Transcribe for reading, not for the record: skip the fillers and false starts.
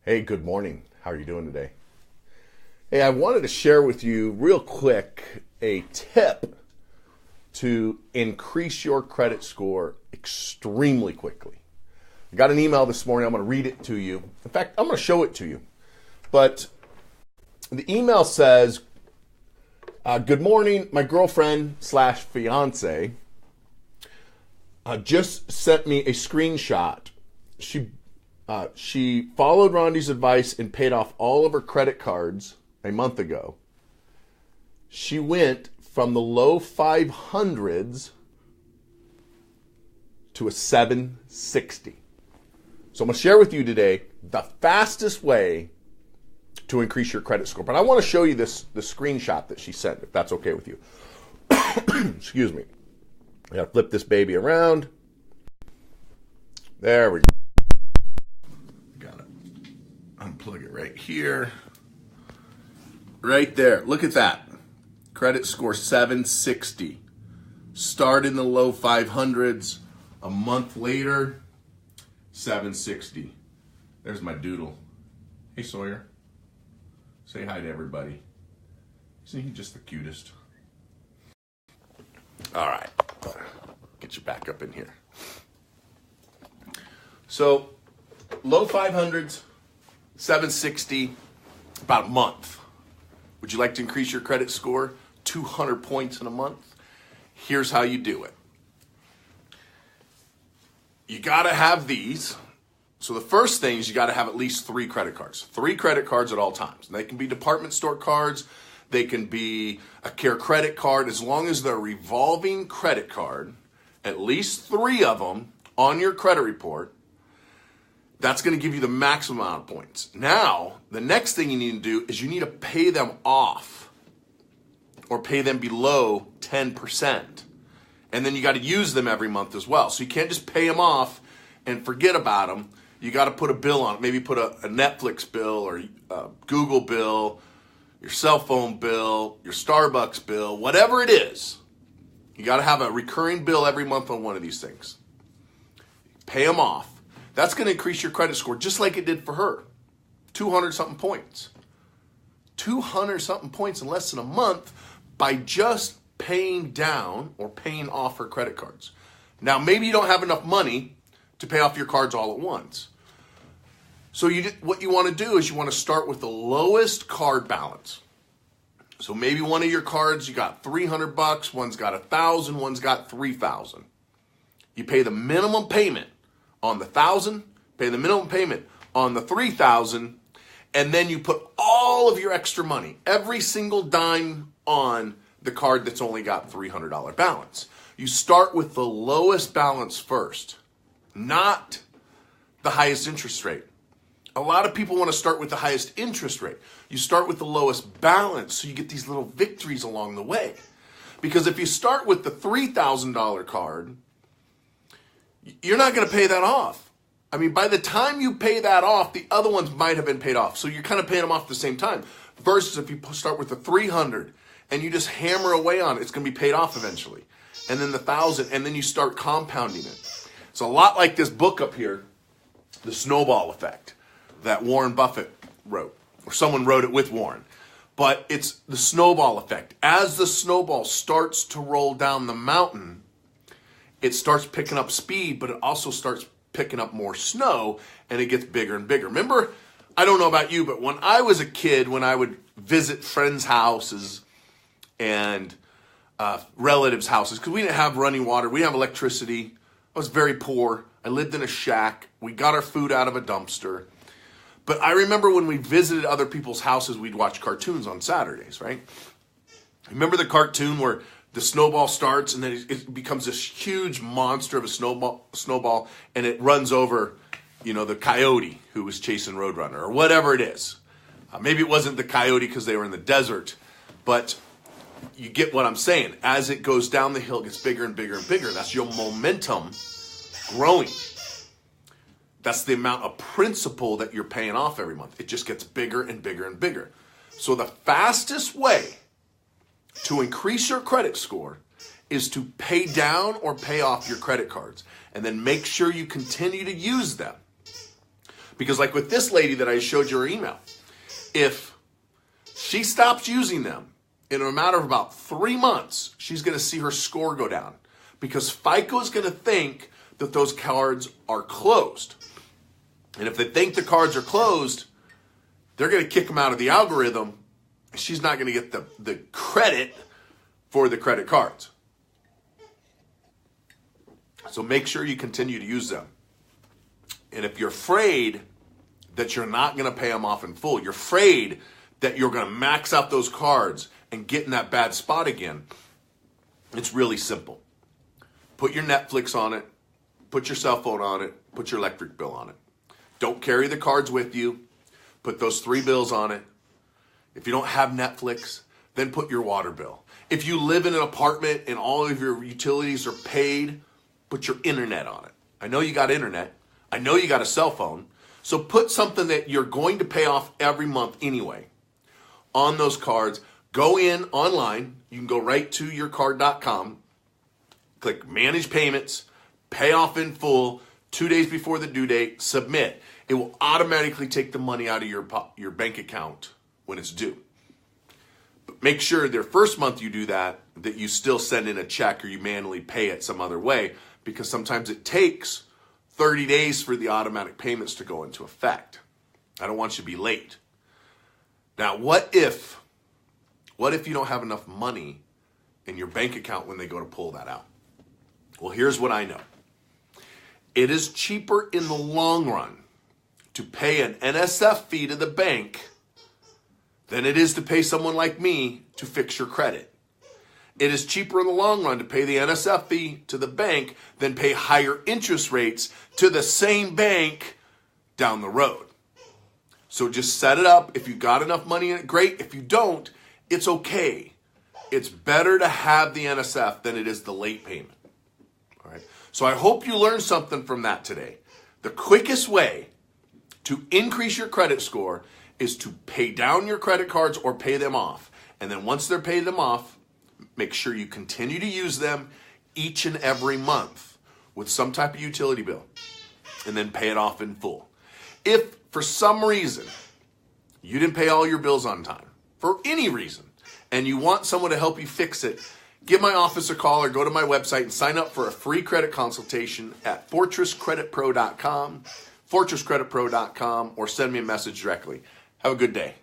Hey, good morning. How are you doing today? Hey, I wanted to share with you real quick a tip to increase your credit score extremely quickly. I got an email this morning. I'm going to read it to you. In fact, I'm going to show it to you. But the email says, good morning, my girlfriend slash fiance just sent me a screenshot. She followed Rondi's advice and paid off all of her credit cards a month ago. She went from the low 500s to a 760. So I'm going to share with you today the fastest way to increase your credit score. But I want to show you the screenshot that she sent, if that's okay with you. Excuse me. I got to flip this baby around. There we go. Unplug it right here. Right there. Look at that. Credit score 760. Start in the low 500s. A month later, 760. There's my doodle. Hey, Sawyer. Say hi to everybody. Isn't he just the cutest? All right. Get you back up in here. So, low 500s. 760, about a month. Would you like to increase your credit score 200 points in a month? Here's how you do it. You got to have these. So the first thing is you got to have at least 3 credit cards. 3 credit cards at all times. And they can be department store cards. They can be a Care credit card. As long as they're a revolving credit card, at least 3 of them on your credit report, that's going to give you the maximum amount of points. Now, the next thing you need to do is you need to pay them off or pay them below 10%. And then you got to use them every month as well. So you can't just pay them off and forget about them. You got to put a bill on it. Maybe put a Netflix bill or a Google bill, your cell phone bill, your Starbucks bill, whatever it is. You got to have a recurring bill every month on one of these things. Pay them off. That's going to increase your credit score just like it did for her. 200-something points. 200-something points in less than a month by just paying down or paying off her credit cards. Now, maybe you don't have enough money to pay off your cards all at once. So what you want to do is you want to start with the lowest card balance. So maybe one of your cards, you got $300, one's got $1,000, one's got $3,000. You pay the minimum payment on the $1,000, pay the minimum payment on the $3,000, and then you put all of your extra money, every single dime on the card that's only got $300 balance. You start with the lowest balance first, not the highest interest rate. A lot of people want to start with the highest interest rate. You start with the lowest balance so you get these little victories along the way. Because if you start with the $3,000 card, you're not going to pay that off. I mean, by the time you pay that off, the other ones might have been paid off. So you're kind of paying them off at the same time. Versus if you start with the 300 and you just hammer away on it, it's going to be paid off eventually. And then the 1,000, and then you start compounding it. It's a lot like this book up here, The Snowball Effect, that Warren Buffett wrote. Or someone wrote it with Warren. But it's the snowball effect. As the snowball starts to roll down the mountain, it starts picking up speed, but it also starts picking up more snow, and it gets bigger and bigger. Remember, I don't know about you, but when I was a kid, when I would visit friends' houses and relatives' houses, because we didn't have running water, we didn't have electricity. I was very poor. I lived in a shack. We got our food out of a dumpster. But I remember when we visited other people's houses, we'd watch cartoons on Saturdays, right? Remember the cartoon where the snowball starts and then it becomes this huge monster of a snowball, and it runs over, the coyote who was chasing Roadrunner or whatever it is. Maybe it wasn't the coyote because they were in the desert, but you get what I'm saying. As it goes down the hill, it gets bigger and bigger and bigger. That's your momentum growing. That's the amount of principal that you're paying off every month. It just gets bigger and bigger and bigger. So the fastest way to increase your credit score is to pay down or pay off your credit cards, and then make sure you continue to use them. Because like with this lady that I showed you her email, if she stops using them in a matter of about 3 months, she's going to see her score go down because FICO is going to think that those cards are closed. And if they think the cards are closed, they're going to kick them out of the algorithm. And she's not going to get the credit for the credit cards. So make sure you continue to use them. And if you're afraid that you're not going to pay them off in full, you're afraid that you're going to max out those cards and get in that bad spot again, it's really simple. Put your Netflix on it, put your cell phone on it, put your electric bill on it. Don't carry the cards with you. Put those 3 bills on it. If you don't have Netflix, then put your water bill. If you live in an apartment and all of your utilities are paid, put your internet on it. I know you got internet. I know you got a cell phone. So put something that you're going to pay off every month anyway on those cards. Go in online. You can go right to yourcard.com. Click Manage Payments. Pay off in full. 2 days before the due date. Submit. It will automatically take the money out of your bank account when it's due. But make sure their first month you do that you still send in a check or you manually pay it some other way, because sometimes it takes 30 days for the automatic payments to go into effect. I don't want you to be late. Now, what if you don't have enough money in your bank account when they go to pull that out? Well, here's what I know. It is cheaper in the long run to pay an NSF fee to the bank than it is to pay someone like me to fix your credit. It is cheaper in the long run to pay the NSF fee to the bank than pay higher interest rates to the same bank down the road. So just set it up. If you got enough money in it, great. If you don't, it's okay. It's better to have the NSF than it is the late payment. All right. So I hope you learned something from that today. The quickest way to increase your credit score is to pay down your credit cards or pay them off. And then once they're paid them off, make sure you continue to use them each and every month with some type of utility bill, and then pay it off in full. If for some reason you didn't pay all your bills on time, for any reason, and you want someone to help you fix it, give my office a call or go to my website and sign up for a free credit consultation at fortresscreditpro.com, fortresscreditpro.com, or send me a message directly. Have a good day.